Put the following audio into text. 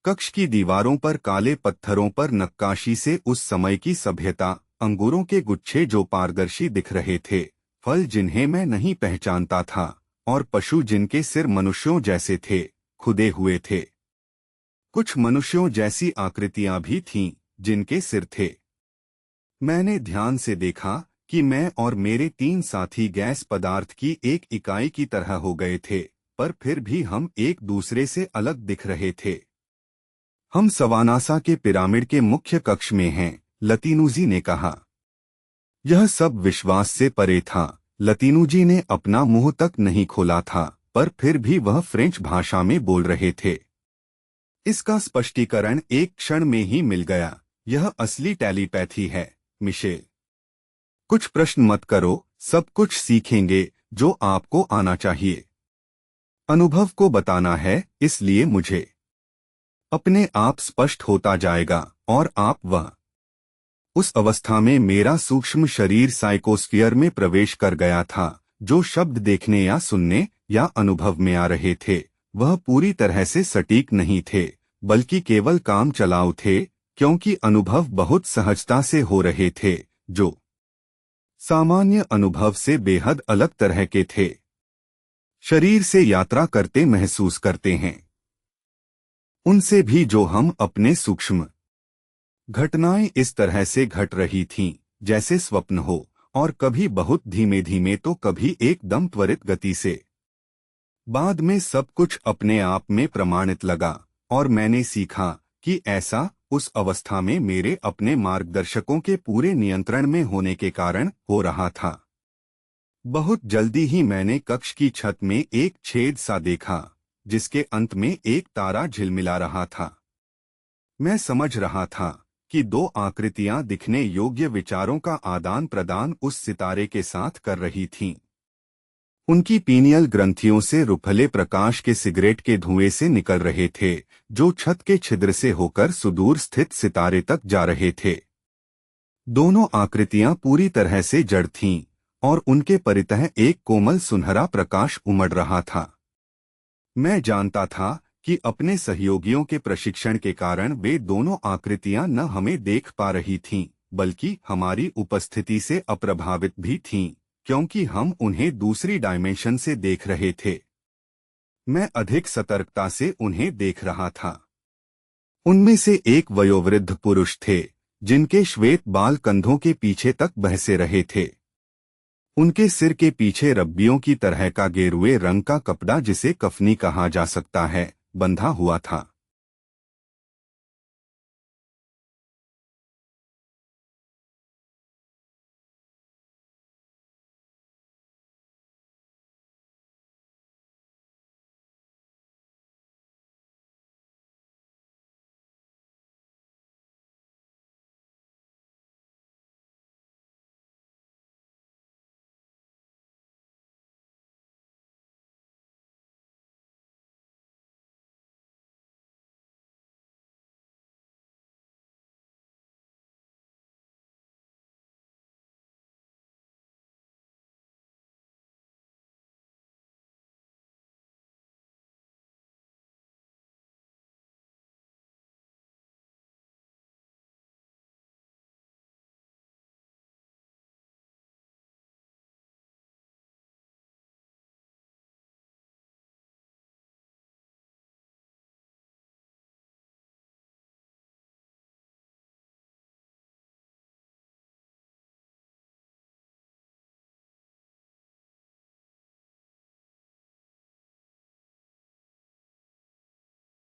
कक्ष की दीवारों पर काले पत्थरों पर नक्काशी से उस समय की सभ्यता, अंगूरों के गुच्छे जो पारदर्शी दिख रहे थे, फल जिन्हें मैं नहीं पहचानता था, और पशु जिनके सिर मनुष्यों जैसे थे, खुदे हुए थे। कुछ मनुष्यों जैसी आकृतियां भी थीं, जिनके सिर थे। मैंने ध्यान से देखा कि मैं और मेरे 3 साथी गैस पदार्थ की एक इकाई की तरह हो गए थे, पर फिर भी हम एक दूसरे से अलग दिख रहे थे। हम सवानासा के पिरामिड के मुख्य कक्ष में हैं, लतीनूजी ने कहा। यह सब विश्वास से परे था। लतीनूजी ने अपना मुंह तक नहीं खोला था, पर फिर भी वह फ्रेंच भाषा में बोल रहे थे। इसका स्पष्टीकरण एक क्षण में ही मिल गया। यह असली टेलीपैथी है, मिशेल। कुछ प्रश्न मत करो, सब कुछ सीखेंगे जो आपको आना चाहिए। अनुभव को बताना है, इसलिए मुझे अपने आप स्पष्ट होता जाएगा, और आप वह उस अवस्था में मेरा सूक्ष्म शरीर साइकोस्फीयर में प्रवेश कर गया था। जो शब्द देखने या सुनने या अनुभव में आ रहे थे, वह पूरी तरह से सटीक नहीं थे, बल्कि केवल काम चलाऊ थे, क्योंकि अनुभव बहुत सहजता से हो रहे थे, जो सामान्य अनुभव से बेहद अलग तरह के थे। शरीर से यात्रा करते महसूस करते हैं, उनसे भी जो हम अपने सूक्ष्म घटनाएं इस तरह से घट रही थीं, जैसे स्वप्न हो, और कभी बहुत धीमे धीमे तो कभी एकदम त्वरित गति से। बाद में सब कुछ अपने आप में प्रमाणित लगा, और मैंने सीखा कि ऐसा उस अवस्था में मेरे अपने मार्गदर्शकों के पूरे नियंत्रण में होने के कारण हो रहा था। बहुत जल्दी ही मैंने कक्ष की छत में एक छेद सा देखा, जिसके अंत में एक तारा झिलमिला रहा था। मैं समझ रहा था कि 2 आकृतियां दिखने योग्य विचारों का आदान प्रदान उस सितारे के साथ कर रही थीं। उनकी पीनियल ग्रंथियों से रुपहले प्रकाश के सिगरेट के धुएं से निकल रहे थे, जो छत के छिद्र से होकर सुदूर स्थित सितारे तक जा रहे थे। दोनों आकृतियां पूरी तरह से जड़ थीं, और उनके परितः एक कोमल सुनहरा प्रकाश उमड़ रहा था। मैं जानता था कि अपने सहयोगियों के प्रशिक्षण के कारण वे दोनों आकृतियां न हमें देख पा रही थीं, बल्कि हमारी उपस्थिति से अप्रभावित भी थीं, क्योंकि हम उन्हें दूसरी डायमेंशन से देख रहे थे। मैं अधिक सतर्कता से उन्हें देख रहा था। उनमें से एक वयोवृद्ध पुरुष थे, जिनके श्वेत बाल कंधों के पीछे तक बहसे रहे थे। उनके सिर के पीछे रब्बियों की तरह का गेरुए रंग का कपड़ा, जिसे कफनी कहा जा सकता है, बंधा हुआ था।